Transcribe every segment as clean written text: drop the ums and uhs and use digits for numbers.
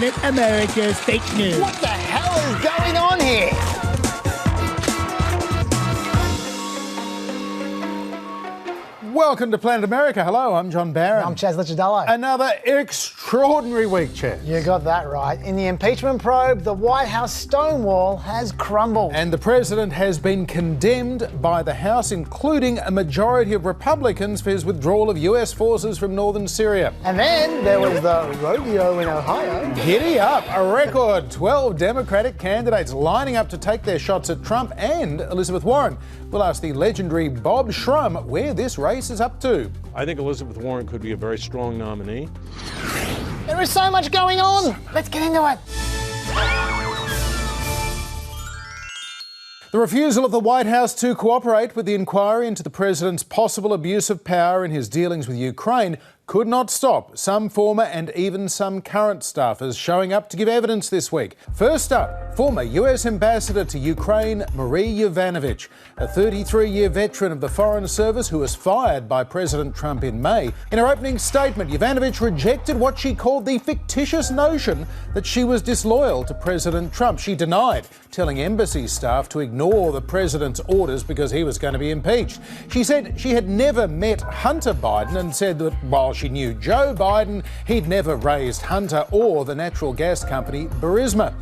Planet America's fake news. What the hell is going on here? Welcome to Planet America. Hello, I'm John Barron. I'm Chaz Licciardello. Another extraordinary week, Chaz. You got that right. In the impeachment probe, the White House stonewall has crumbled. And the president has been condemned by the House, including a majority of Republicans, for his withdrawal of US forces from northern Syria. And then there was the rodeo in Ohio. Giddy up. A record 12 Democratic candidates lining up to take their shots at Trump and Elizabeth Warren. We'll ask the legendary Bob Shrum where this race is up to. I think Elizabeth Warren could be a very strong nominee. There is so much going on. Let's get into it. The refusal of the White House to cooperate with the inquiry into the president's possible abuse of power in his dealings with Ukraine could not stop some former and even some current staffers showing up to give evidence this week. First up, former US Ambassador to Ukraine, Marie Yovanovitch, a 33-year veteran of the Foreign Service who was fired by President Trump in May. In her opening statement, Yovanovitch rejected what she called the fictitious notion that she was disloyal to President Trump. She denied telling embassy staff to ignore the president's orders because he was going to be impeached. She said she had never met Hunter Biden and said that while she knew Joe Biden, he'd never raised Hunter or the natural gas company Burisma.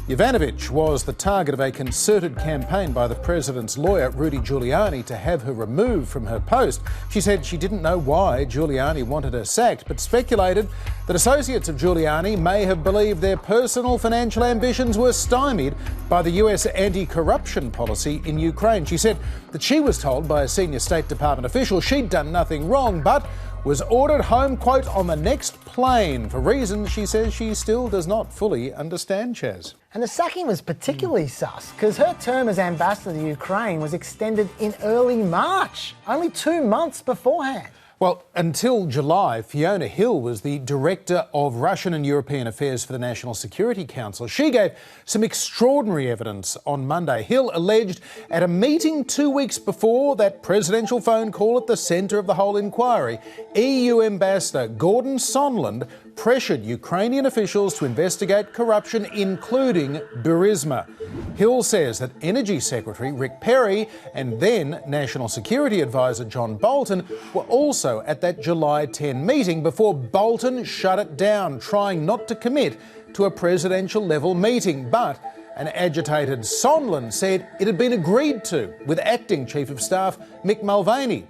Yovanovitch was the target of a concerted campaign by the president's lawyer, Rudy Giuliani, to have her removed from her post. She said she didn't know why Giuliani wanted her sacked, but speculated that associates of Giuliani may have believed their personal financial ambitions were stymied by the US anti-corruption policy in Ukraine. She said that she was told by a senior State Department official she'd done nothing wrong, but was ordered home, quote, on the next plane for reasons she says she still does not fully understand, Chaz. And the sacking was particularly sus because her term as ambassador to Ukraine was extended in early March, only 2 months beforehand. Well, until July, Fiona Hill was the Director of Russian and European Affairs for the National Security Council. She gave some extraordinary evidence on Monday. Hill alleged at a meeting 2 weeks before that presidential phone call at the centre of the whole inquiry, EU Ambassador Gordon Sondland pressured Ukrainian officials to investigate corruption, including Burisma. Hill says that Energy Secretary Rick Perry and then National Security Advisor John Bolton were also at that July 10 meeting before Bolton shut it down, trying not to commit to a presidential-level meeting. But an agitated Sondland said it had been agreed to with Acting Chief of Staff Mick Mulvaney.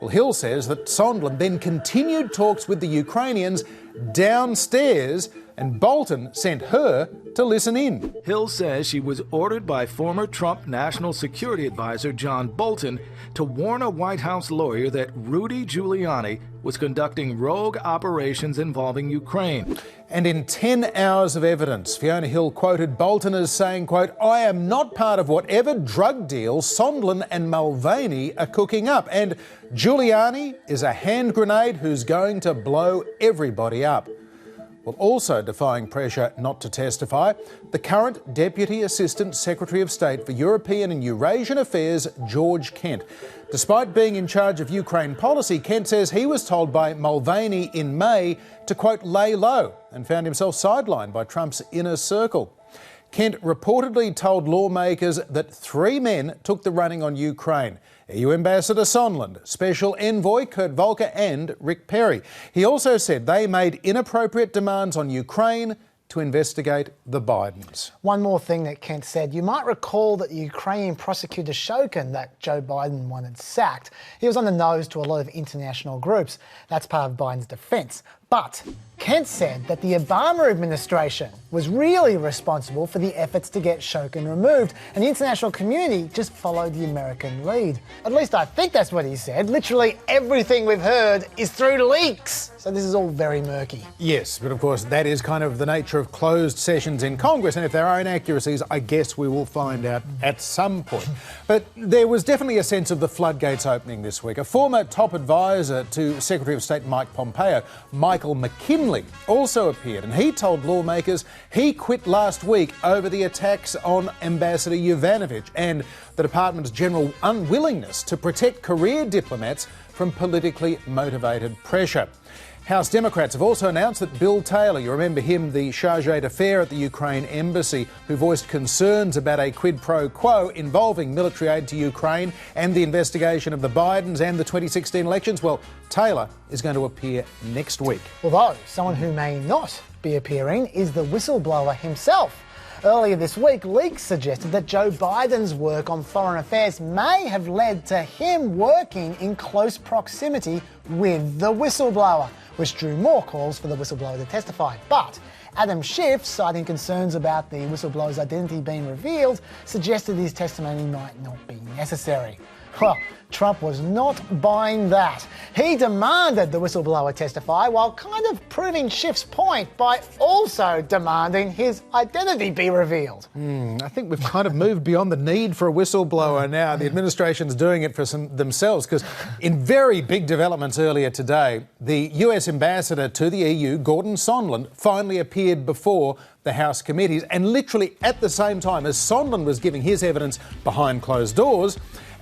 Well, Hill says that Sondland then continued talks with the Ukrainians downstairs and Bolton sent her to listen in. Hill says she was ordered by former Trump National Security Advisor John Bolton to warn a White House lawyer that Rudy Giuliani was conducting rogue operations involving Ukraine. And in 10 hours of evidence, Fiona Hill quoted Bolton as saying, quote, "I am not part of whatever drug deal Sondland and Mulvaney are cooking up. And Giuliani is a hand grenade who's going to blow everybody up." Well, also defying pressure not to testify, the current Deputy Assistant Secretary of State for European and Eurasian Affairs, George Kent. Despite being in charge of Ukraine policy, Kent says he was told by Mulvaney in May to, quote, lay low, and found himself sidelined by Trump's inner circle. Kent reportedly told lawmakers that 3 men took the running on Ukraine: EU Ambassador Sondland, Special Envoy Kurt Volker and Rick Perry. He also said they made inappropriate demands on Ukraine to investigate the Bidens. One more thing that Kent said. You might recall that the Ukrainian prosecutor Shokin that Joe Biden wanted sacked. He was on the nose to a lot of international groups. That's part of Biden's defence. But Kent said that the Obama administration was really responsible for the efforts to get Shokin removed, and the international community just followed the American lead. At least I think that's what he said. Literally everything we've heard is through leaks. So this is all very murky. Yes, but of course that is kind of the nature of closed sessions in Congress, and if there are inaccuracies, I guess we will find out at some point. But there was definitely a sense of the floodgates opening this week. A former top advisor to Secretary of State Mike Pompeo, Michael McKinley, also appeared, and he told lawmakers he quit last week over the attacks on Ambassador Yovanovitch and the department's general unwillingness to protect career diplomats from politically motivated pressure. House Democrats have also announced that Bill Taylor, you remember him, the charge d'affaires at the Ukraine embassy, who voiced concerns about a quid pro quo involving military aid to Ukraine and the investigation of the Bidens and the 2016 elections. Well, Taylor is going to appear next week. Although someone who may not be appearing is the whistleblower himself. Earlier this week, leaks suggested that Joe Biden's work on foreign affairs may have led to him working in close proximity with the whistleblower, which drew more calls for the whistleblower to testify. But Adam Schiff, citing concerns about the whistleblower's identity being revealed, suggested his testimony might not be necessary. Well, Trump was not buying that. He demanded the whistleblower testify while kind of proving Schiff's point by also demanding his identity be revealed. I think we've kind of moved beyond the need for a whistleblower now. The administration's doing it for themselves, because in very big developments earlier today, the US ambassador to the EU, Gordon Sondland, finally appeared before the House committees, and literally at the same time as Sondland was giving his evidence behind closed doors,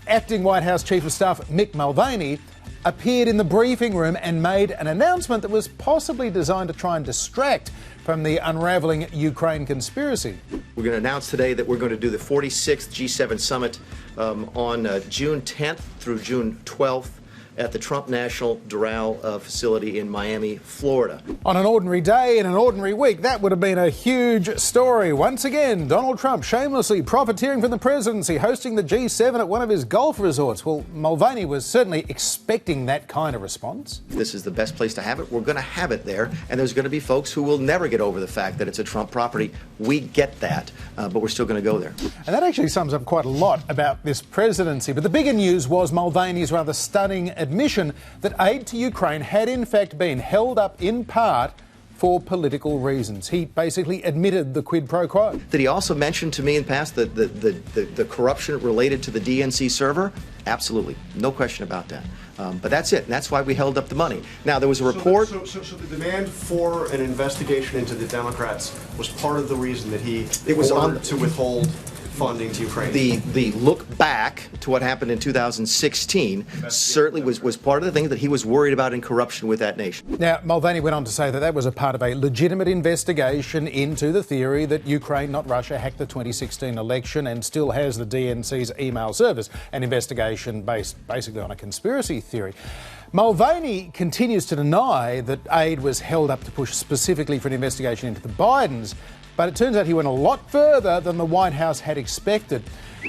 Acting White House Chief of Staff Mick Mulvaney appeared in the briefing room and made an announcement that was possibly designed to try and distract from the unravelling Ukraine conspiracy. We're going to announce today that we're going to do the 46th G7 summit on June 10th through June 12th at the Trump National Doral facility in Miami, Florida. On an ordinary day in an ordinary week, that would have been a huge story. Once again, Donald Trump shamelessly profiteering from the presidency, hosting the G7 at one of his golf resorts. Well, Mulvaney was certainly expecting that kind of response. This is the best place to have it. We're going to have it there, and there's going to be folks who will never get over the fact that it's a Trump property. We get that, but we're still going to go there. And that actually sums up quite a lot about this presidency. But the bigger news was Mulvaney's rather stunning admission that aid to Ukraine had in fact been held up in part for political reasons. He basically admitted the quid pro quo. Did he also mention to me in the past the corruption related to the DNC server? Absolutely. No question about that. But that's it. And that's why we held up the money. Now, there was a report. So the demand for an investigation into the Democrats was part of the reason that he ordered to withhold funding to Ukraine. The look back to what happened in 2016 certainly was part of the thing that he was worried about in corruption with that nation. Now, Mulvaney went on to say that that was a part of a legitimate investigation into the theory that Ukraine, not Russia, hacked the 2016 election and still has the DNC's email service, an investigation based basically on a conspiracy theory. Mulvaney continues to deny that aid was held up to push specifically for an investigation into the Bidens, but it turns out he went a lot further than the White House had expected.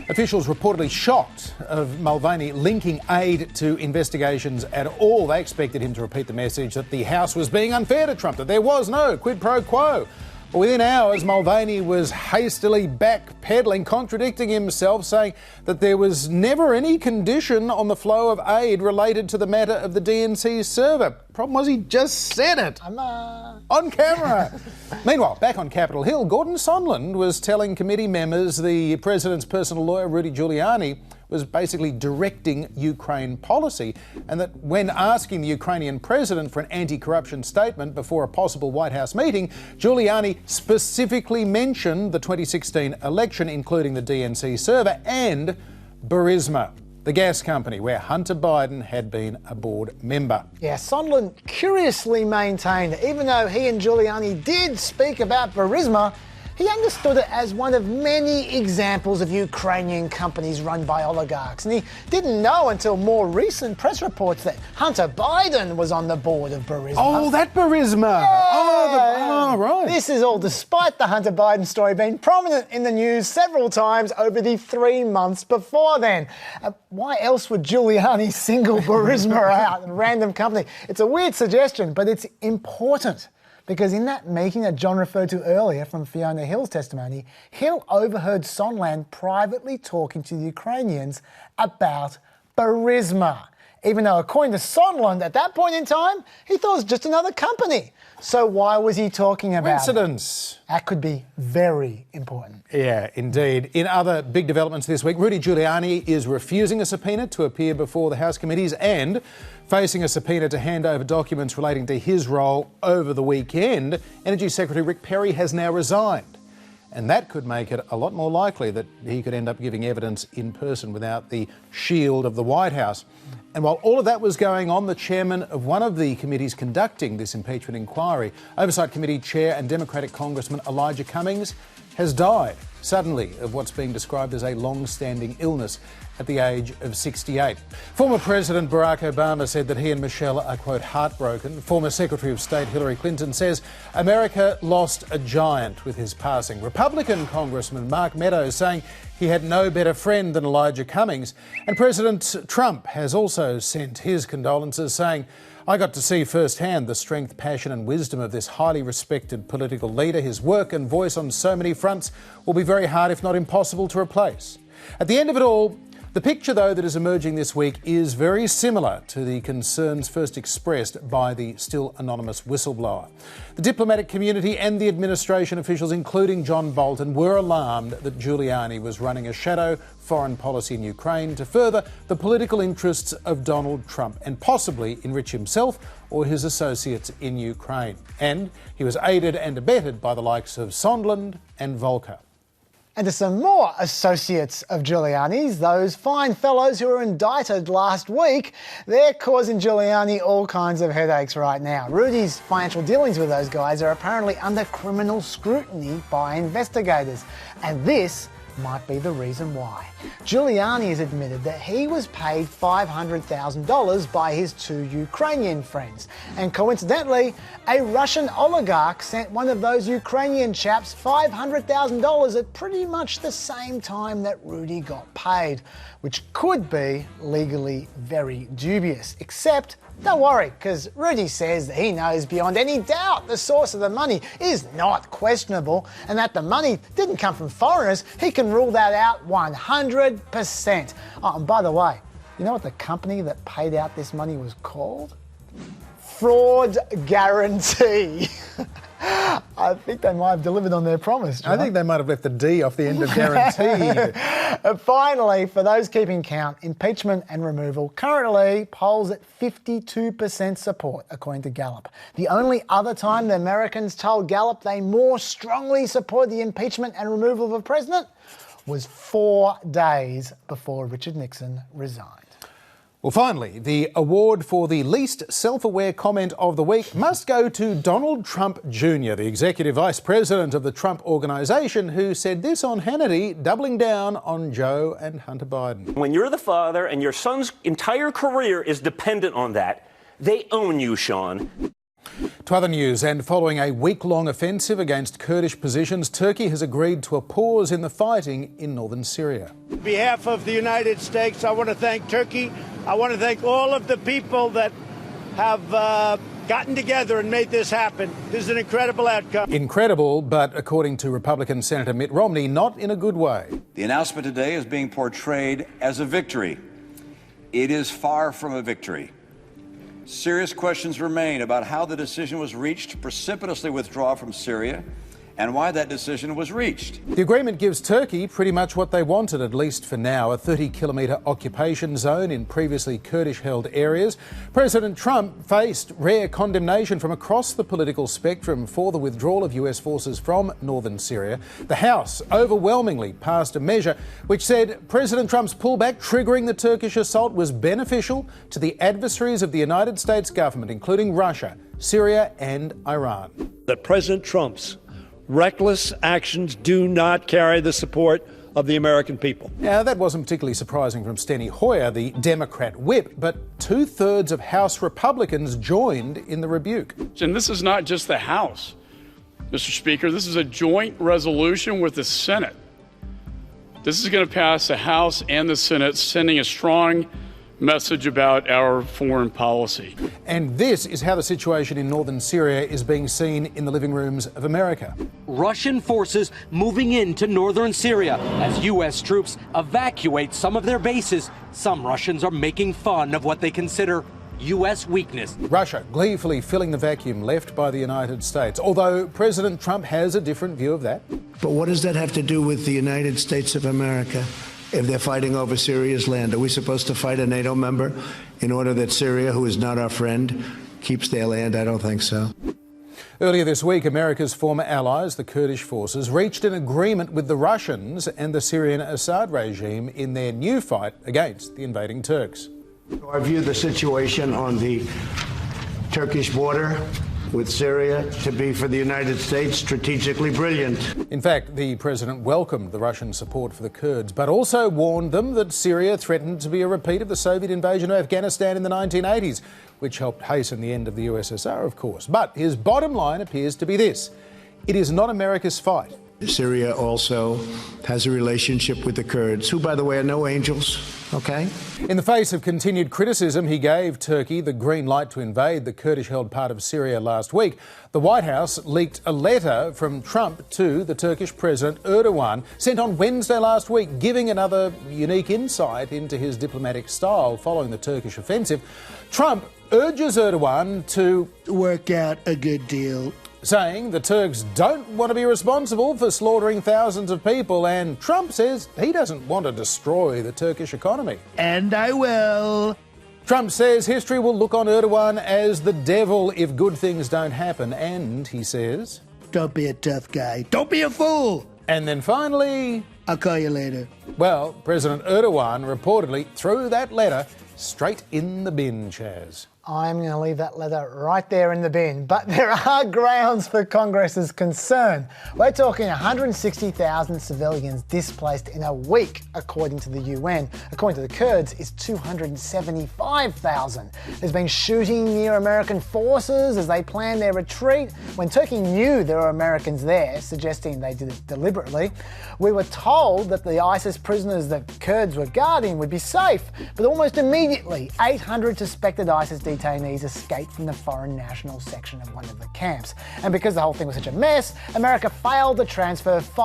Officials reportedly shocked of Mulvaney linking aid to investigations at all. They expected him to repeat the message that the House was being unfair to Trump, that there was no quid pro quo. Within hours, Mulvaney was hastily backpedaling, contradicting himself, saying that there was never any condition on the flow of aid related to the matter of the DNC server. Problem was, he just said it on camera. Meanwhile, back on Capitol Hill, Gordon Sondland was telling committee members the president's personal lawyer, Rudy Giuliani, was basically directing Ukraine policy, and that when asking the Ukrainian president for an anti-corruption statement before a possible White House meeting, Giuliani specifically mentioned the 2016 election, including the DNC server and Burisma, the gas company where Hunter Biden had been a board member. Yeah, Sondland curiously maintained that even though he and Giuliani did speak about Burisma, he understood it as one of many examples of Ukrainian companies run by oligarchs. And he didn't know until more recent press reports that Hunter Biden was on the board of Burisma. Oh, that Burisma! Yeah. Right. This is all despite the Hunter Biden story being prominent in the news several times over the 3 months before then. Why else would Giuliani single Burisma out, a random company? It's a weird suggestion, but it's important. Because in that meeting that John referred to earlier from Fiona Hill's testimony, Hill overheard Sondland privately talking to the Ukrainians about Burisma, even though according to Sondland at that point in time, he thought it was just another company. So why was he talking about Coincidence. That could be very important. Yeah, indeed. In other big developments this week, Rudy Giuliani is refusing a subpoena to appear before the House committees and facing a subpoena to hand over documents relating to his role over the weekend. Energy Secretary Rick Perry has now resigned. and that could make it a lot more likely that he could end up giving evidence in person without the shield of the White House. And while all of that was going on, the chairman of one of the committees conducting this impeachment inquiry, Oversight Committee Chair and Democratic Congressman Elijah Cummings, has died suddenly of what's being described as a long-standing illness at the age of 68. Former President Barack Obama said that he and Michelle are, quote, heartbroken. Former Secretary of State Hillary Clinton says America lost a giant with his passing. Republican Congressman Mark Meadows saying he had no better friend than Elijah Cummings. And President Trump has also sent his condolences, saying, I got to see firsthand the strength, passion and wisdom of this highly respected political leader. His work and voice on so many fronts will be very hard, if not impossible, to replace. At the end of it all, the picture, though, that is emerging this week is very similar to the concerns first expressed by the still anonymous whistleblower. The diplomatic community and the administration officials, including John Bolton, were alarmed that Giuliani was running a shadow foreign policy in Ukraine to further the political interests of Donald Trump and possibly enrich himself or his associates in Ukraine. And he was aided and abetted by the likes of Sondland and Volker. And to some more associates of Giuliani's, those fine fellows who were indicted last week, they're causing Giuliani all kinds of headaches right now. Rudy's financial dealings with those guys are apparently under criminal scrutiny by investigators, and this might be the reason why. Giuliani has admitted that he was paid $500,000 by his two Ukrainian friends. And coincidentally, a Russian oligarch sent one of those Ukrainian chaps $500,000 at pretty much the same time that Rudy got paid, which could be legally very dubious. Except, don't worry, because Rudy says that he knows beyond any doubt the source of the money is not questionable and that the money didn't come from foreigners. He can rule that out 100%. Oh, and by the way, you know what the company that paid out this money was called? Fraud Guarantee. I think they might have delivered on their promise, John. I think they might have left the D off the end of guaranteed. Finally, for those keeping count, impeachment and removal currently polls at 52% support, according to Gallup. The only other time the Americans told Gallup they more strongly support the impeachment and removal of a president was 4 days before Richard Nixon resigned. Well, finally, the award for the least self-aware comment of the week must go to Donald Trump Jr., the executive vice president of the Trump Organization, who said this on Hannity, doubling down on Joe and Hunter Biden. When you're the father and your son's entire career is dependent on that, they own you, Sean. To other news, and following a week-long offensive against Kurdish positions, Turkey has agreed to a pause in the fighting in northern Syria. On behalf of the United States, I want to thank Turkey. I want to thank all of the people that have gotten together and made this happen. This is an incredible outcome. Incredible, but according to Republican Senator Mitt Romney, not in a good way. The announcement today is being portrayed as a victory. It is far from a victory. Serious questions remain about how the decision was reached to precipitously withdraw from Syria and why that decision was reached. The agreement gives Turkey pretty much what they wanted, at least for now, a 30-kilometre occupation zone in previously Kurdish-held areas. President Trump faced rare condemnation from across the political spectrum for the withdrawal of US forces from northern Syria. The House overwhelmingly passed a measure which said President Trump's pullback triggering the Turkish assault was beneficial to the adversaries of the United States government, including Russia, Syria and Iran. That President Trump's reckless actions do not carry the support of the American people. Now, that wasn't particularly surprising from Steny Hoyer, the Democrat whip, but 2/3 of House Republicans joined in the rebuke. And this is not just the House, Mr. Speaker. This is a joint resolution with the Senate. This is going to pass the House and the Senate, sending a strong message about our foreign policy. And this is how the situation in northern Syria is being seen in the living rooms of America. Russian forces moving into northern Syria as U.S. troops evacuate some of their bases. Some Russians are making fun of what they consider U.S. weakness. Russia gleefully filling the vacuum left by the United States, although President Trump has a different view of that. But what does that have to do with the United States of America? If they're fighting over Syria's land, are we supposed to fight a NATO member in order that Syria, who is not our friend, keeps their land? I don't think so. Earlier this week, America's former allies, the Kurdish forces, reached an agreement with the Russians and the Syrian Assad regime in their new fight against the invading Turks. I view the situation on the Turkish border with Syria to be, for the United States, strategically brilliant. In fact, the president welcomed the Russian support for the Kurds, but also warned them that Syria threatened to be a repeat of the Soviet invasion of Afghanistan in the 1980s, which helped hasten the end of the USSR, of course. But his bottom line appears to be this: it is not America's fight. Syria also has a relationship with the Kurds, who, by the way, are no angels, okay? In the face of continued criticism, he gave Turkey the green light to invade the Kurdish-held part of Syria last week. The White House leaked a letter from Trump to the Turkish President Erdogan, sent on Wednesday last week, giving another unique insight into his diplomatic style following the Turkish offensive. Trump urges Erdogan to work out a good deal, saying the Turks don't want to be responsible for slaughtering thousands of people, and Trump says he doesn't want to destroy the Turkish economy. And I will. Trump says history will look on Erdogan as the devil if good things don't happen, and he says, don't be a tough guy. Don't be a fool. And then finally, I'll call you later. Well, President Erdogan reportedly threw that letter straight in the bin, Chaz. I'm going to leave that letter right there in the bin. But there are grounds for Congress's concern. We're talking 160,000 civilians displaced in a week, according to the UN. According to the Kurds, it's 275,000. There's been shooting near American forces as they plan their retreat. When Turkey knew there were Americans there, suggesting they did it deliberately, we were told that the ISIS prisoners that Kurds were guarding would be safe. But almost immediately, 800 suspected ISIS detainees escaped from the foreign national section of one of the camps. And because the whole thing was such a mess, America failed to transfer 6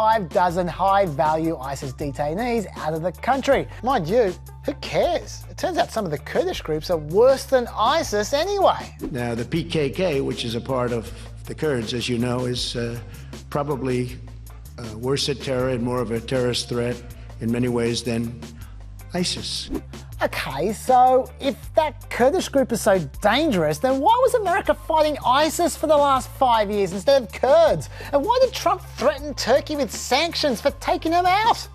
high-value ISIS detainees out of the country. Mind you, who cares? It turns out some of the Kurdish groups are worse than ISIS anyway. Now, the PKK, which is a part of the Kurds, as you know, is probably worse at terror and more of a terrorist threat in many ways than ISIS. Okay, so if that Kurdish group is so dangerous, then why was America fighting ISIS for the last 5 years instead of Kurds? And why did Trump threaten Turkey with sanctions for taking them out?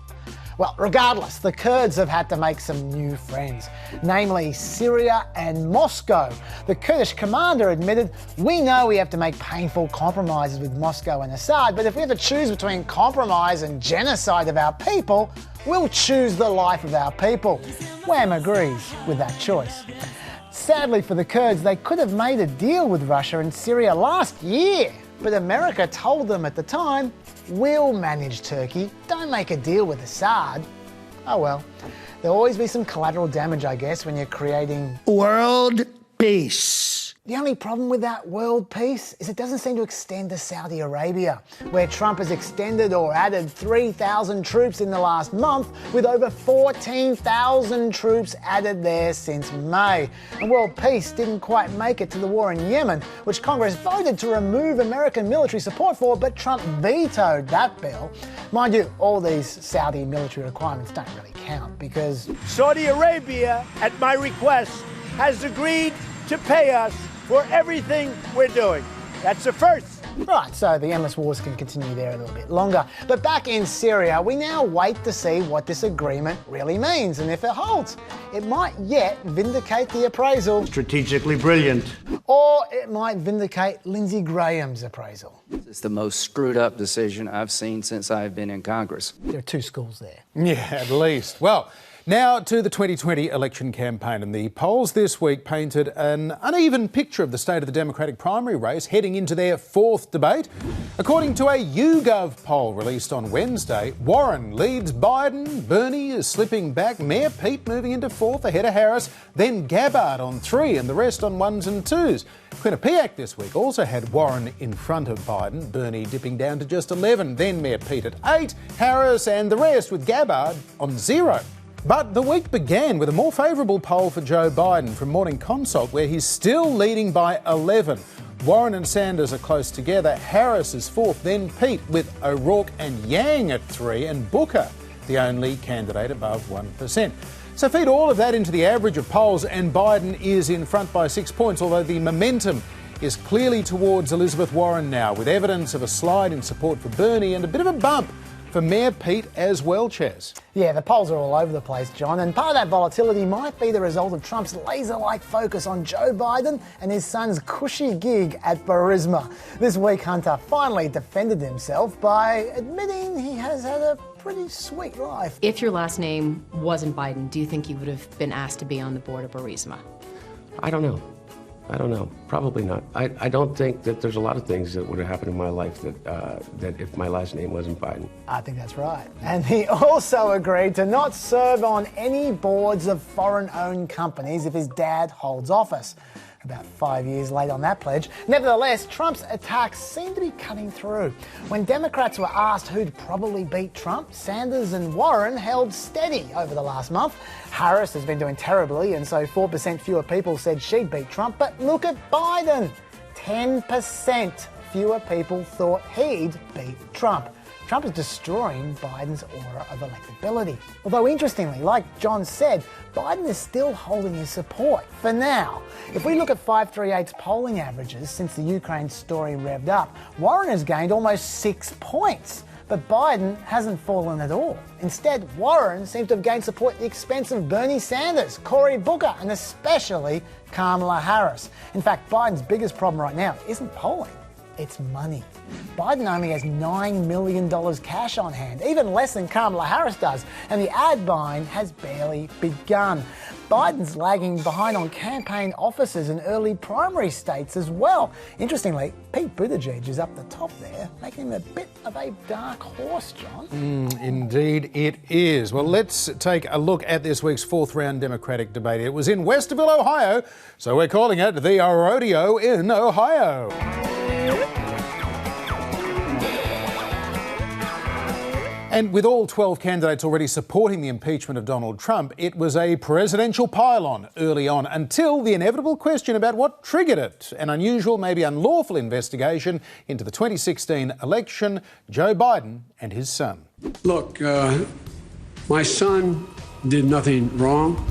Well, regardless, the Kurds have had to make some new friends, namely Syria and Moscow. The Kurdish commander admitted, we know we have to make painful compromises with Moscow and Assad, but if we have to choose between compromise and genocide of our people, we'll choose the life of our people. Wham agrees with that choice. Sadly for the Kurds, they could have made a deal with Russia and Syria last year, but America told them at the time, we'll manage Turkey, don't make a deal with Assad. Oh well, there'll always be some collateral damage, I guess, when you're creating world peace. The only problem with that world peace is it doesn't seem to extend to Saudi Arabia, where Trump has extended or added 3,000 troops in the last month, with over 14,000 troops added there since May. And world peace didn't quite make it to the war in Yemen, which Congress voted to remove American military support for, but Trump vetoed that bill. Mind you, all these Saudi military requirements don't really count because Saudi Arabia, at my request, has agreed to pay us for everything we're doing. That's a first. Right, so the endless wars can continue there a little bit longer. But back in Syria, we now wait to see what this agreement really means and if it holds. It might yet vindicate the appraisal. Strategically brilliant. Or it might vindicate Lindsey Graham's appraisal. It's the most screwed up decision I've seen since I've been in Congress. There are two schools there. Yeah, at least. Well, now to the 2020 election campaign, and the polls this week painted an uneven picture of the state of the Democratic primary race heading into their fourth debate. According to a YouGov poll released on Wednesday, Warren leads Biden, Bernie is slipping back, Mayor Pete moving into fourth ahead of Harris, then Gabbard on 3 and the rest on 1s and 2s. Quinnipiac this week also had Warren in front of Biden, Bernie dipping down to just 11, then Mayor Pete at 8, Harris and the rest with Gabbard on 0. But the week began with a more favourable poll for Joe Biden from Morning Consult, where he's still leading by 11. Warren and Sanders are close together. Harris is fourth, then Pete, with O'Rourke and Yang at 3, and Booker, the only candidate above 1%. So feed all of that into the average of polls, and Biden is in front by 6 points, although the momentum is clearly towards Elizabeth Warren now, with evidence of a slide in support for Bernie and a bit of a bump for Mayor Pete as well, Chaz. Yeah, the polls are all over the place, John, and part of that volatility might be the result of Trump's laser-like focus on Joe Biden and his son's cushy gig at Burisma. This week, Hunter finally defended himself by admitting he has had a pretty sweet life. If your last name wasn't Biden, do you think you would have been asked to be on the board of Burisma? I don't know. Probably not. I don't think that there's a lot of things that would have happened in my life that if my last name wasn't Biden. I think that's right. And he also agreed to not serve on any boards of foreign-owned companies if his dad holds office. About 5 years late on that pledge. Nevertheless, Trump's attacks seem to be cutting through. When Democrats were asked who'd probably beat Trump, Sanders and Warren held steady over the last month. Harris has been doing terribly, and so 4% fewer people said she'd beat Trump. But look at Biden. 10% fewer people thought he'd beat Trump. Trump is destroying Biden's aura of electability. Although interestingly, like John said, Biden is still holding his support for now. If we look at 538's polling averages since the Ukraine story revved up, Warren has gained almost 6 points. But Biden hasn't fallen at all. Instead, Warren seems to have gained support at the expense of Bernie Sanders, Cory Booker, and especially Kamala Harris. In fact, Biden's biggest problem right now isn't polling. It's money. Biden only has $9 million cash on hand, even less than Kamala Harris does, and the ad buying has barely begun. Biden's lagging behind on campaign offices in early primary states as well. Interestingly, Pete Buttigieg is up the top there, making him a bit of a dark horse, John. Indeed it is. Well, let's take a look at this week's fourth round Democratic debate. It was in Westerville, Ohio, so we're calling it the Rodeo in Ohio. And with all 12 candidates already supporting the impeachment of Donald Trump, it was a presidential pile-on early on until the inevitable question about what triggered it. An unusual, maybe unlawful investigation into the 2016 election, Joe Biden and his son. Look, my son did nothing wrong.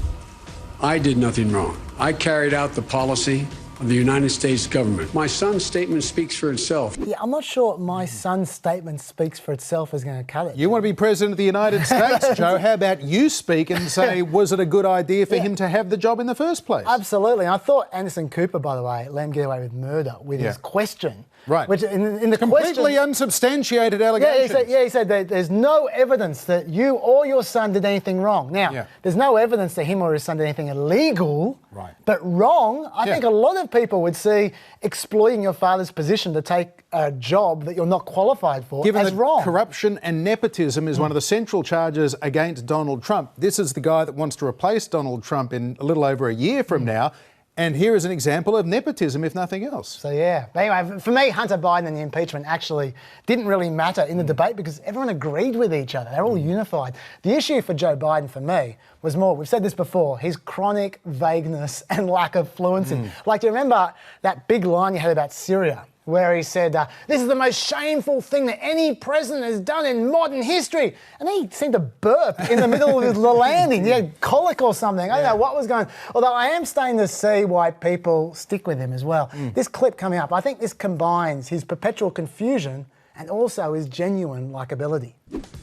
I did nothing wrong. I carried out the policy of the United States government. My son's statement speaks for itself. Yeah, I'm not sure my son's statement speaks for itself is going to cut it. You want to be president of the United States, Joe? How about you speak and say, was it a good idea for him to have the job in the first place? Absolutely. And I thought Anderson Cooper, by the way, let him get away with murder with his question. Right. Which in the completely unsubstantiated allegations. He said that there's no evidence that you or your son did anything wrong. Now, there's no evidence that him or his son did anything illegal. Right. But wrong, I think a lot of people would see exploiting your father's position to take a job that you're not qualified for Given as that wrong. corruption and nepotism is one of the central charges against Donald Trump. This is the guy that wants to replace Donald Trump in a little over a year from now. And here is an example of nepotism, if nothing else. So, yeah. But anyway, for me, Hunter Biden and the impeachment actually didn't really matter in the debate because everyone agreed with each other. They're all unified. The issue for Joe Biden, for me, was more, we've said this before, his chronic vagueness and lack of fluency. Like, do you remember that big line you had about Syria? Where he said, this is the most shameful thing that any president has done in modern history. And he seemed to burp in the middle of the landing. He had colic or something. I don't know what was going on. Although I am starting to see why people stick with him as well. This clip coming up, I think this combines his perpetual confusion and also his genuine likability.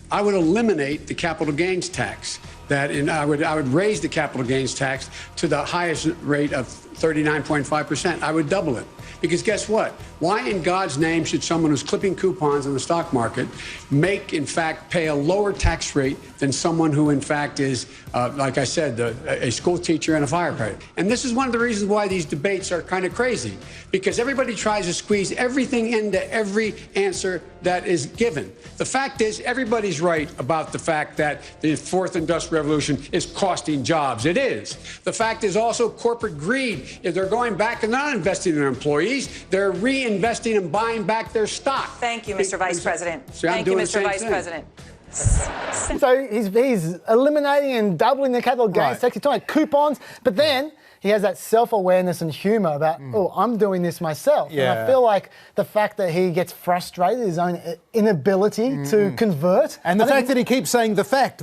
I would eliminate the capital gains tax. I would raise the capital gains tax to the highest rate of 39.5%. I would double it. Because guess what? Why in God's name should someone who's clipping coupons in the stock market in fact, pay a lower tax rate than someone who, in fact, is, like I said, a school teacher and a firefighter? And this is one of the reasons why these debates are kind of crazy, because everybody tries to squeeze everything into every answer that is given. The fact is, everybody's right about the fact that the fourth industrial revolution is costing jobs. It is. The fact is also corporate greed. If they're going back and not investing in their employees, they're reinvesting and buying back their stock. Thank you, Mr. Vice President. Thank you, Mr. Vice President. So he's eliminating and doubling the capital gains tax. He's talking about coupons, but then he has that self-awareness and humour about, oh, I'm doing this myself. Yeah. And I feel like the fact that he gets frustrated, his own inability to convert. And the fact that he keeps saying the fact.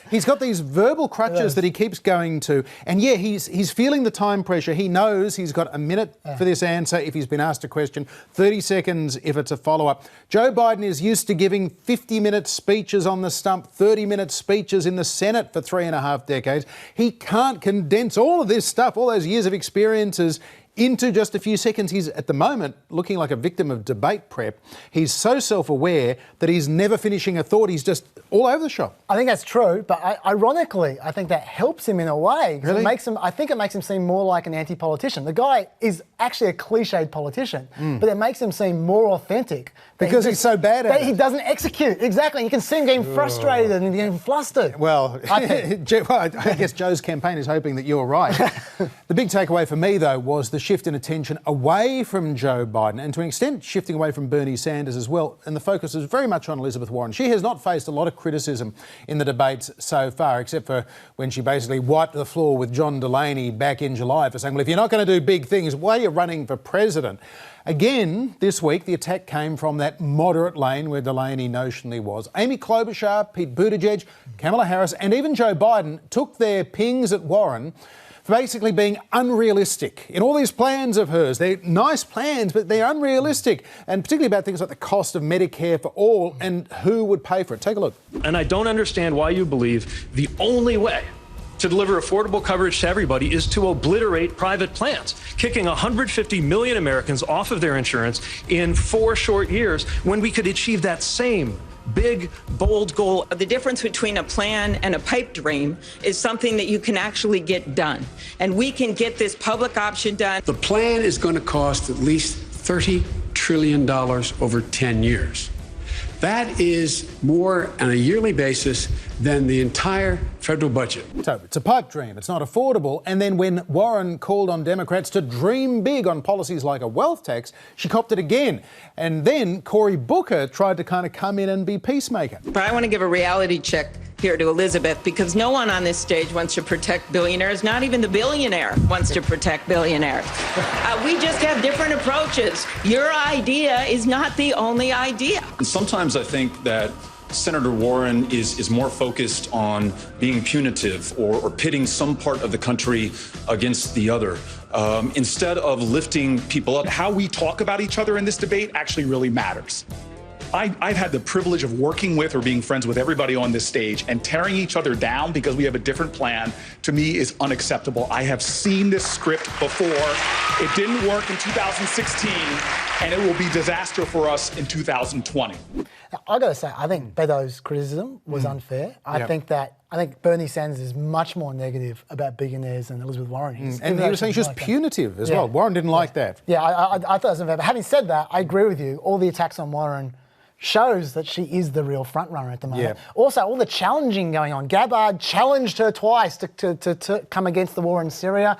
He's got these verbal crutches that he keeps going to. And yeah, he's feeling the time pressure. He knows he's got a minute for this answer if he's been asked a question, 30 seconds if it's a follow-up. Joe Biden is used to giving 50-minute speeches on the stump, 30-minute speeches in the Senate for 3.5 decades. He can't condense all of this stuff, all those years of experiences, into just a few seconds. He's, at the moment, looking like a victim of debate prep. He's so self-aware that he's never finishing a thought. He's just all over the shop. I think that's true, but ironically, I think that helps him in a way. Really? I think it makes him seem more like an anti-politician. The guy is actually a cliched politician, but it makes him seem more authentic. Because he's so bad at it. He doesn't execute, exactly. You can see him getting frustrated and getting flustered. Well, I guess Joe's campaign is hoping that you're right. The big takeaway for me, though, was the shift in attention away from Joe Biden and to an extent shifting away from Bernie Sanders as well. And the focus is very much on Elizabeth Warren. She has not faced a lot of criticism in the debates so far, except for when she basically wiped the floor with John Delaney back in July for saying, well, if you're not going to do big things, why are you running for president? Again, this week, the attack came from that moderate lane where Delaney notionally was. Amy Klobuchar, Pete Buttigieg, Kamala Harris and even Joe Biden took their pings at Warren for basically being unrealistic in all these plans of hers. They're nice plans, but they're unrealistic, and particularly about things like the cost of Medicare for all and who would pay for it. Take a look. And I don't understand why you believe the only way to deliver affordable coverage to everybody is to obliterate private plans, kicking 150 million Americans off of their insurance in 4 short years when we could achieve that same big, bold goal. The difference between a plan and a pipe dream is something that you can actually get done. And we can get this public option done. The plan is going to cost at least $30 trillion over 10 years. That is more on a yearly basis than the entire federal budget. So it's a pipe dream, it's not affordable. And then when Warren called on Democrats to dream big on policies like a wealth tax, she copped it again. And then Cory Booker tried to kind of come in and be peacemaker. But I want to give a reality check here to Elizabeth, because no one on this stage wants to protect billionaires. Not even the billionaire wants to protect billionaires. We just have different approaches. Your idea is not the only idea. And sometimes I think that Senator Warren is more focused on being punitive or pitting some part of the country against the other, instead of lifting people up. How we talk about each other in this debate actually really matters. I've had the privilege of working with or being friends with everybody on this stage, and tearing each other down because we have a different plan, to me, is unacceptable. I have seen this script before. It didn't work in 2016, and it will be disaster for us in 2020. I got to say, I think Beto's criticism was unfair. I think Bernie Sanders is much more negative about billionaires than Elizabeth Warren is. And he was saying she was punitive as well. Warren didn't like that. Yeah, I thought it was unfair. But having said that, I agree with you. All the attacks on Warren shows that she is the real frontrunner at the moment. Also, all the challenging going on. Gabbard challenged her twice to come against the war in Syria.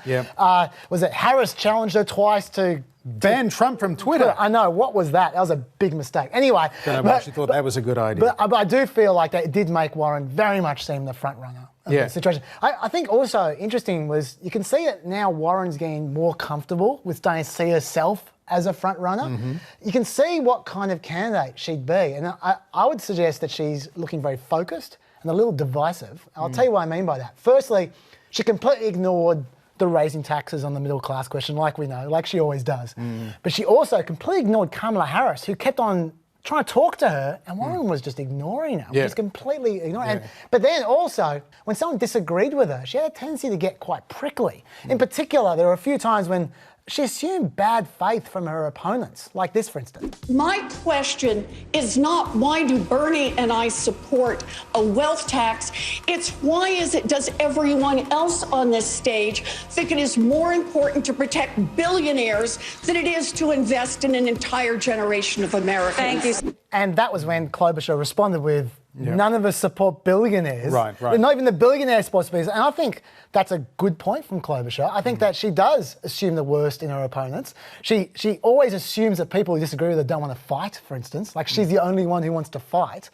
Was it Harris challenged her twice to ban Trump from Twitter? I know. What was that? That was a big mistake. Anyway. I actually thought that was a good idea. But I do feel like that it did make Warren very much seem the frontrunner of the situation. I think also interesting was you can see that now Warren's getting more comfortable with starting to see herself as a front runner. You can see what kind of candidate she'd be. And I would suggest that she's looking very focused and a little divisive. I'll tell you what I mean by that. Firstly, she completely ignored the raising taxes on the middle class question, like we know, like she always does. But she also completely ignored Kamala Harris, who kept on trying to talk to her, and Warren was just ignoring her. Just completely ignoring her. But then also, when someone disagreed with her, she had a tendency to get quite prickly. In particular, there were a few times when she assumed bad faith from her opponents, like this, for instance. My question is not why do Bernie and I support a wealth tax? It's why does everyone else on this stage think it is more important to protect billionaires than it is to invest in an entire generation of Americans? Thank you. And that was when Klobuchar responded with, none of us support billionaires. Right. Not even the billionaires support billionaires. And I think that's a good point from Klobuchar. I think that she does assume the worst in her opponents. She always assumes that people who disagree with her don't want to fight, for instance. Like she's the only one who wants to fight.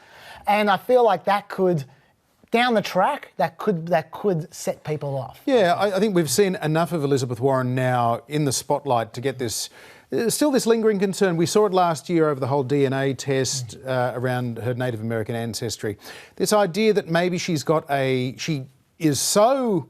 And I feel like that could down the track that could set people off. Yeah, I think we've seen enough of Elizabeth Warren now in the spotlight to get this. Still this lingering concern. We saw it last year over the whole DNA test around her Native American ancestry. This idea that maybe she is so,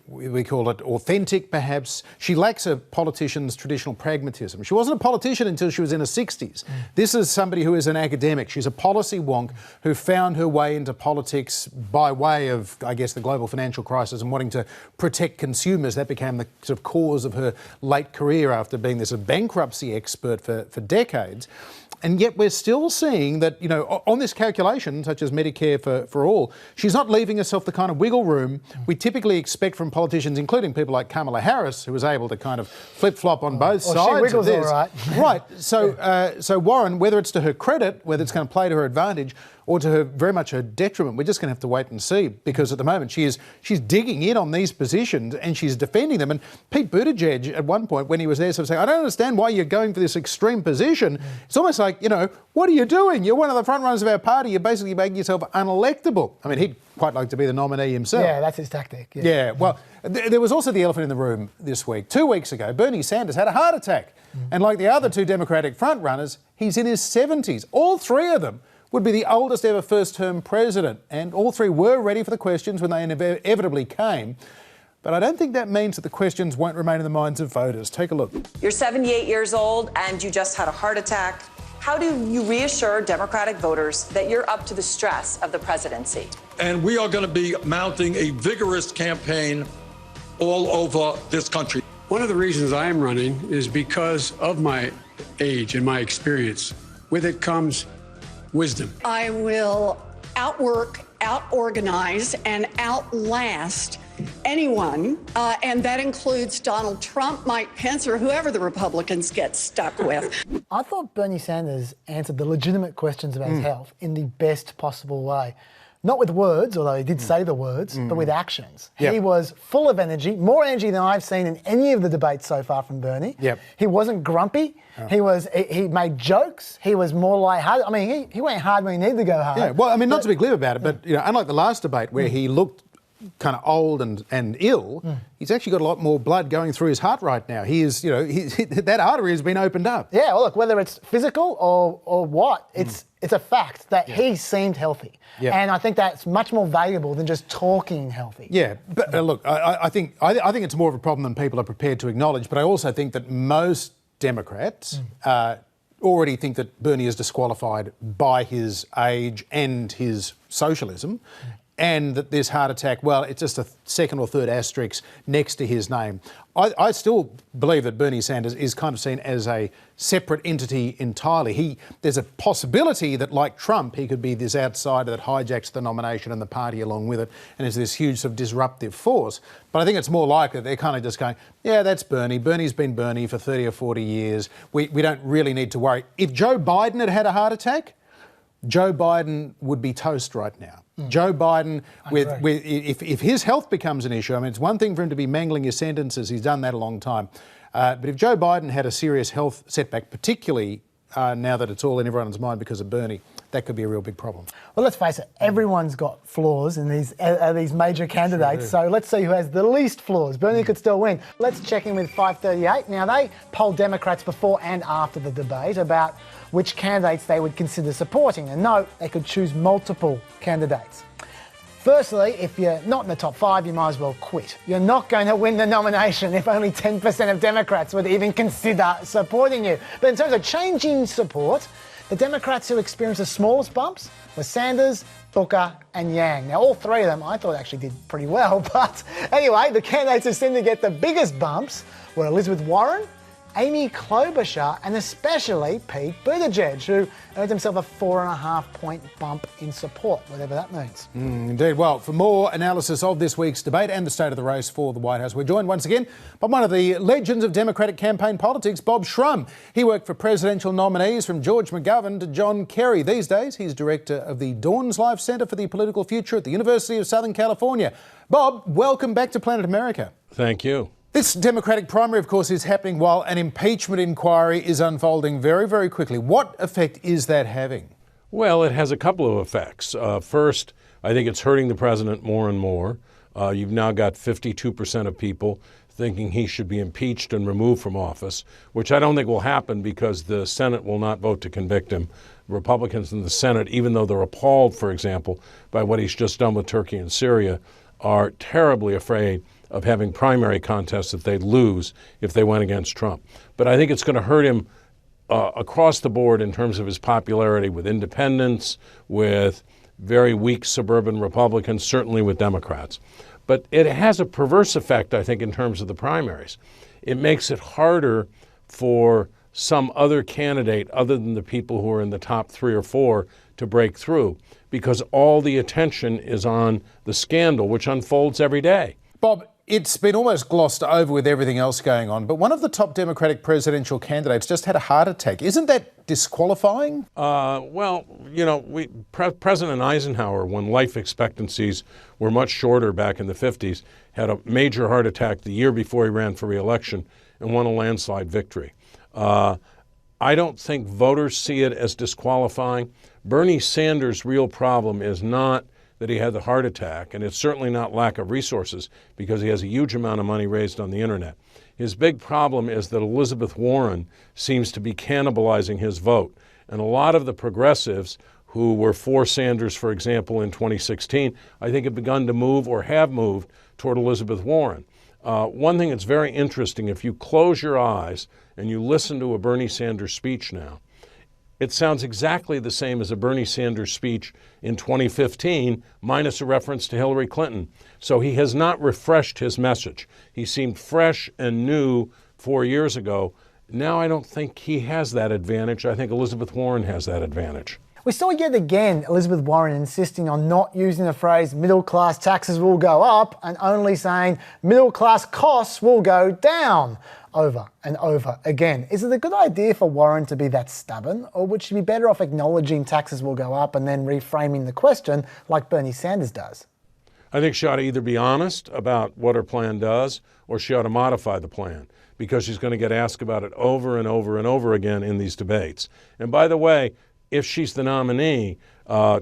we call it authentic perhaps, she lacks a politician's traditional pragmatism. She wasn't a politician until she was in her 60s. This is somebody who is an academic. She's a policy wonk who found her way into politics by way of, I guess, the global financial crisis and wanting to protect consumers. That became the sort of cause of her late career after being this bankruptcy expert for decades. And yet we're still seeing that, on this calculation, such as Medicare for all, she's not leaving herself the kind of wiggle room we typically expect from politicians, including people like Kamala Harris, who was able to kind of flip-flop on both sides she wiggles of this. all right. Right. So Warren, whether it's to her credit, whether it's going to play to her advantage, or to her very much her detriment, we're just going to have to wait and see, because at the moment she's digging in on these positions and she's defending them. And Pete Buttigieg, at one point when he was there, sort of saying, I don't understand why you're going for this extreme position. It's almost like, what are you doing? You're one of the front runners of our party. You're basically making yourself unelectable. I mean, he'd quite like to be the nominee himself. Yeah, that's his tactic. Yeah, well, there was also the elephant in the room this week. 2 weeks ago, Bernie Sanders had a heart attack. And like the other two Democratic front runners, he's in his 70s. All three of them would be the oldest ever first-term president. And all three were ready for the questions when they inevitably came. But I don't think that means that the questions won't remain in the minds of voters. Take a look. You're 78 years old and you just had a heart attack. How do you reassure Democratic voters that you're up to the stress of the presidency? And we are going to be mounting a vigorous campaign all over this country. One of the reasons I am running is because of my age and my experience. With it comes wisdom. I will outwork, outorganize, and outlast anyone, and that includes Donald Trump, Mike Pence, or whoever the Republicans get stuck with. I thought Bernie Sanders answered the legitimate questions about his health in the best possible way. Not with words, although he did say the words, but with actions. Yep. He was full of energy, more energy than I've seen in any of the debates so far from Bernie. Yep. He wasn't grumpy. He made jokes. He was more lighthearted. I mean, he went hard when he needed to go hard. Yeah, well, I mean, not to be glib about it, but unlike the last debate where he looked kind of old and ill, he's actually got a lot more blood going through his heart right now. He is, that artery has been opened up. Yeah, well, look, whether it's physical or what, it's a fact that he seemed healthy. Yep. And I think that's much more valuable than just talking healthy. Yeah, but look, I think it's more of a problem than people are prepared to acknowledge, but I also think that most Democrats already think that Bernie is disqualified by his age and his socialism. And that this heart attack, well, it's just a second or third asterisk next to his name. I still believe that Bernie Sanders is kind of seen as a separate entity entirely. There's a possibility that, like Trump, he could be this outsider that hijacks the nomination and the party along with it and is this huge sort of disruptive force. But I think it's more likely they're kind of just going, yeah, that's Bernie. Bernie's been Bernie for 30 or 40 years. We don't really need to worry. If Joe Biden had a heart attack, Joe Biden would be toast right now. Joe Biden, if his health becomes an issue, I mean, it's one thing for him to be mangling his sentences. He's done that a long time. But if Joe Biden had a serious health setback, particularly now that it's all in everyone's mind because of Bernie, that could be a real big problem. Well, let's face it, everyone's got flaws in these major candidates, so let's see who has the least flaws. Bernie could still win. Let's check in with 538. Now, they polled Democrats before and after the debate about which candidates they would consider supporting. And note, they could choose multiple candidates. Firstly, if you're not in the top 5, you might as well quit. You're not going to win the nomination if only 10% of Democrats would even consider supporting you. But in terms of changing support, the Democrats who experienced the smallest bumps were Sanders, Booker and Yang. Now, all three of them I thought actually did pretty well. But anyway, the candidates who seemed to get the biggest bumps were Elizabeth Warren, Amy Klobuchar and especially Pete Buttigieg, who earned himself a 4.5-point bump in support, whatever that means. Indeed. Well, for more analysis of this week's debate and the state of the race for the White House, we're joined once again by one of the legends of Democratic campaign politics, Bob Shrum. He worked for presidential nominees from George McGovern to John Kerry. These days, he's director of the Dorns Life Centre for the Political Future at the University of Southern California. Bob, welcome back to Planet America. Thank you. This Democratic primary, of course, is happening while an impeachment inquiry is unfolding very, very quickly. What effect is that having? Well, it has a couple of effects. First, I think it's hurting the president more and more. You've now got 52% of people thinking he should be impeached and removed from office, which I don't think will happen because the Senate will not vote to convict him. Republicans in the Senate, even though they're appalled, for example, by what he's just done with Turkey and Syria, are terribly afraid of having primary contests that they'd lose if they went against Trump. But I think it's going to hurt him across the board in terms of his popularity with independents, with very weak suburban Republicans, certainly with Democrats. But it has a perverse effect, I think, in terms of the primaries. It makes it harder for some other candidate other than the people who are in the top 3 or 4 to break through, because all the attention is on the scandal, which unfolds every day. Bob, it's been almost glossed over with everything else going on, but one of the top Democratic presidential candidates just had a heart attack. Isn't that disqualifying? Well, you know, President Eisenhower, when life expectancies were much shorter back in the 50s, had a major heart attack the year before he ran for re-election and won a landslide victory. I don't think voters see it as disqualifying. Bernie Sanders' real problem is not that he had the heart attack, and it's certainly not lack of resources because he has a huge amount of money raised on the internet. His big problem is that Elizabeth Warren seems to be cannibalizing his vote. And a lot of the progressives who were for Sanders, for example, in 2016, I think have begun to move or have moved toward Elizabeth Warren. One thing that's very interesting, if you close your eyes and you listen to a Bernie Sanders speech now, it sounds exactly the same as a Bernie Sanders speech in 2015, minus a reference to Hillary Clinton. So he has not refreshed his message. He seemed fresh and new 4 years ago. Now I don't think he has that advantage. I think Elizabeth Warren has that advantage. We saw yet again Elizabeth Warren insisting on not using the phrase middle-class taxes will go up and only saying middle-class costs will go down over and over again. Is it a good idea for Warren to be that stubborn, or would she be better off acknowledging taxes will go up and then reframing the question like Bernie Sanders does? I think she ought to either be honest about what her plan does or she ought to modify the plan, because she's going to get asked about it over and over and over again in these debates. And by the way, if she's the nominee,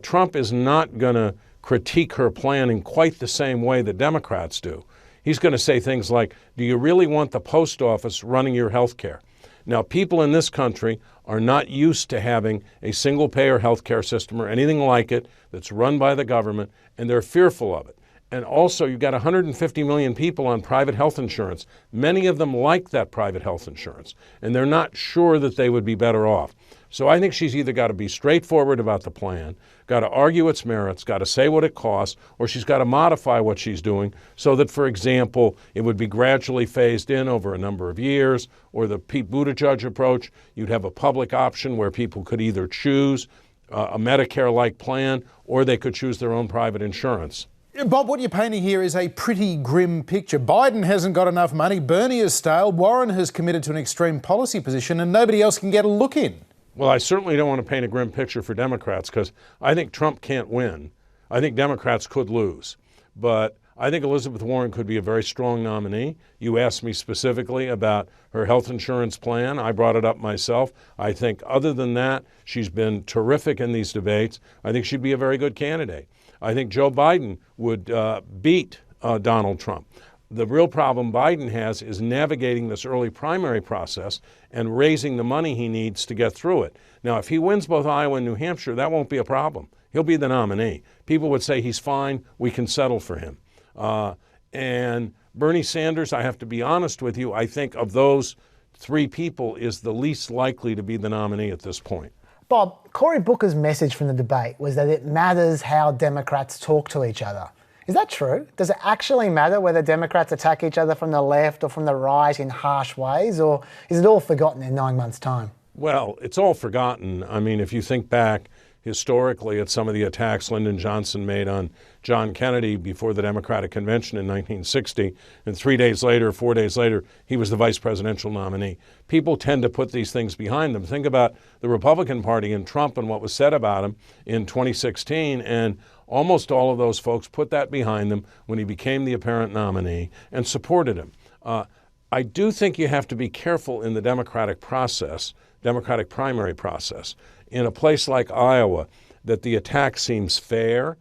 Trump is not going to critique her plan in quite the same way that Democrats do. He's going to say things like, do you really want the post office running your health care? Now, people in this country are not used to having a single-payer health care system or anything like it that's run by the government, and they're fearful of it. And also, you've got 150 million people on private health insurance. Many of them like that private health insurance, and they're not sure that they would be better off. So I think she's either got to be straightforward about the plan, got to argue its merits, got to say what it costs, or she's got to modify what she's doing so that, for example, it would be gradually phased in over a number of years, or the Pete Buttigieg approach, you'd have a public option where people could either choose a Medicare-like plan or they could choose their own private insurance. Bob, what you're painting here is a pretty grim picture. Biden hasn't got enough money, Bernie is stale, Warren has committed to an extreme policy position, and nobody else can get a look in. Well, I certainly don't want to paint a grim picture for Democrats because I think Trump can't win. I think Democrats could lose. But I think Elizabeth Warren could be a very strong nominee. You asked me specifically about her health insurance plan. I brought it up myself. I think other than that, she's been terrific in these debates. I think she'd be a very good candidate. I think Joe Biden would beat Donald Trump. The real problem Biden has is navigating this early primary process and raising the money he needs to get through it. Now, if he wins both Iowa and New Hampshire, that won't be a problem. He'll be the nominee. People would say he's fine, we can settle for him. And Bernie Sanders, I have to be honest with you, I think of those three people is the least likely to be the nominee at this point. Bob, Cory Booker's message from the debate was that it matters how Democrats talk to each other. Is that true? Does it actually matter whether Democrats attack each other from the left or from the right in harsh ways, or is it all forgotten in 9 months' time? Well, it's all forgotten. I mean, if you think back historically at some of the attacks Lyndon Johnson made on John Kennedy before the Democratic Convention in 1960, and 3 days later, 4 days later, he was the vice presidential nominee. People tend to put these things behind them. Think about the Republican Party and Trump and what was said about him in 2016, and almost all of those folks put that behind them when he became the apparent nominee and supported him. I do think you have to be careful in the democratic process Democratic primary process. In a place like Iowa, that the attack seems fair,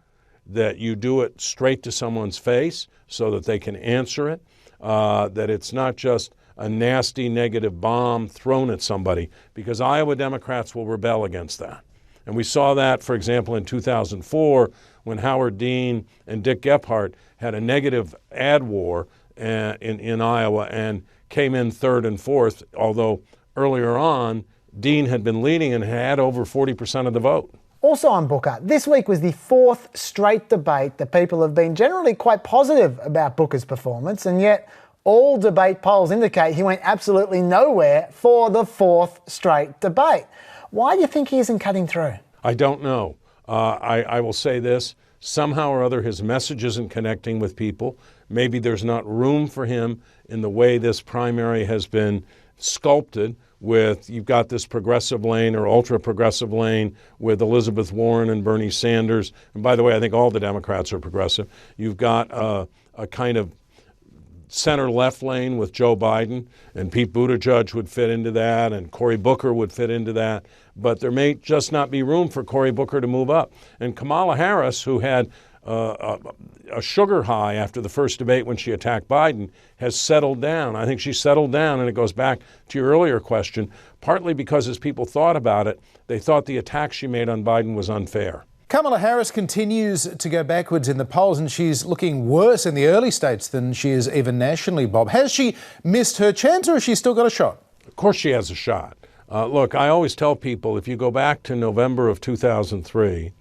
that you do it straight to someone's face so that they can answer it, that it's not just a nasty negative bomb thrown at somebody, because Iowa Democrats will rebel against that. And we saw that, for example, in 2004 when Howard Dean and Dick Gephardt had a negative ad war in Iowa and came in third and fourth, although earlier on, Dean had been leading and had over 40% of the vote. Also on Booker, this week was the fourth straight debate that people have been generally quite positive about Booker's performance, and yet all debate polls indicate he went absolutely nowhere for the fourth straight debate. Why do you think he isn't cutting through? I don't know. I will say this. Somehow or other, his message isn't connecting with people. Maybe there's not room for him in the way this primary has been sculpted with, you've got this progressive lane or ultra-progressive lane with Elizabeth Warren and Bernie Sanders. And by the way, I think all the Democrats are progressive. You've got a kind of center-left lane with Joe Biden, and Pete Buttigieg would fit into that, and Cory Booker would fit into that. But there may just not be room for Cory Booker to move up. And Kamala Harris, who had a sugar high after the first debate when she attacked Biden, has settled down. I think she settled down, and it goes back to your earlier question, partly because as people thought about it, they thought the attack she made on Biden was unfair. Kamala Harris continues to go backwards in the polls, and she's looking worse in the early states than she is even nationally, Bob. Has she missed her chance, or has she still got a shot? Of course she has a shot. Look, I always tell people, if you go back to November of 2003,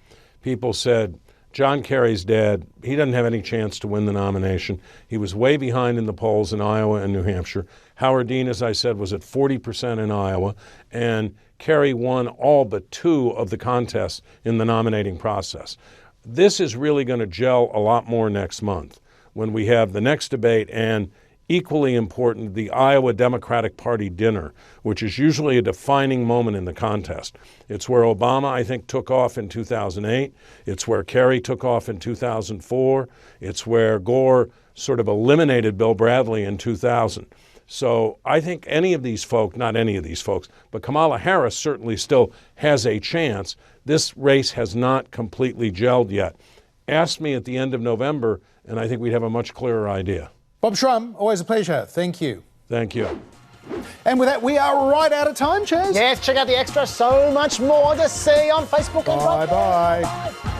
people said, John Kerry's dead. He doesn't have any chance to win the nomination. He was way behind in the polls in Iowa and New Hampshire. Howard Dean, as I said, was at 40% in Iowa, and Kerry won all but 2 of the contests in the nominating process. This is really going to gel a lot more next month when we have the next debate and, equally important, the Iowa Democratic Party dinner, which is usually a defining moment in the contest. It's where Obama, I think, took off in 2008. It's where Kerry took off in 2004. It's where Gore sort of eliminated Bill Bradley in 2000. So I think any of these folks, not any of these folks, but Kamala Harris certainly still has a chance. This race has not completely gelled yet. Ask me at the end of November, and I think we'd have a much clearer idea. Bob Schramm, always a pleasure. Thank you. Thank you. And with that, we are right out of time, Chaz. Yes, check out the extra. So much more to see on Facebook and Bye-bye.